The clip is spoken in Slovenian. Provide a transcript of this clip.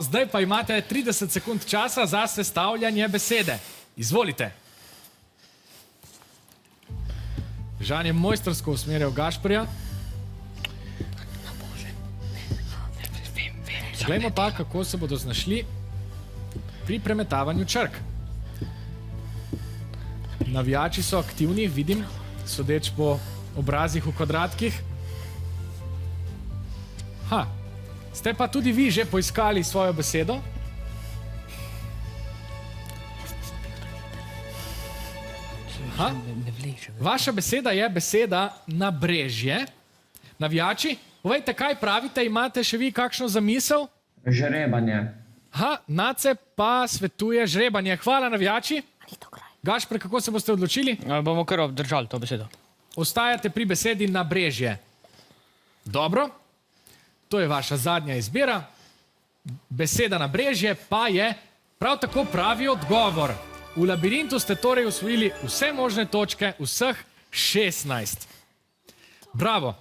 zdaj pa imate 30 sekund časa za sestavljanje besede. Izvolite. Žan je mojstrsko usmerjal Gašperja. Glejmo pa, kako se bodo znašli pri premetavanju črk. Navijači so aktivni, vidim, sodeč po obrazih v kvadratkih. Ste pa tudi vi že poiskali svojo besedo? Vaša beseda je beseda nabrežje. Navijači, povejte, kaj pravite, imate še vi kakšno zamisel? Žrebanje. Nace pa svetuje žrebanje. Hvala, navijači. Gašper, kako se boste odločili? Bomo kar obdržali to besedo. Ostajate pri besedi nabrežje. Dobro, to je vaša zadnja izbira. Beseda nabrežje pa je prav tako pravi odgovor. V labirintu ste torej osvojili vse možne točke, vseh 16. Bravo.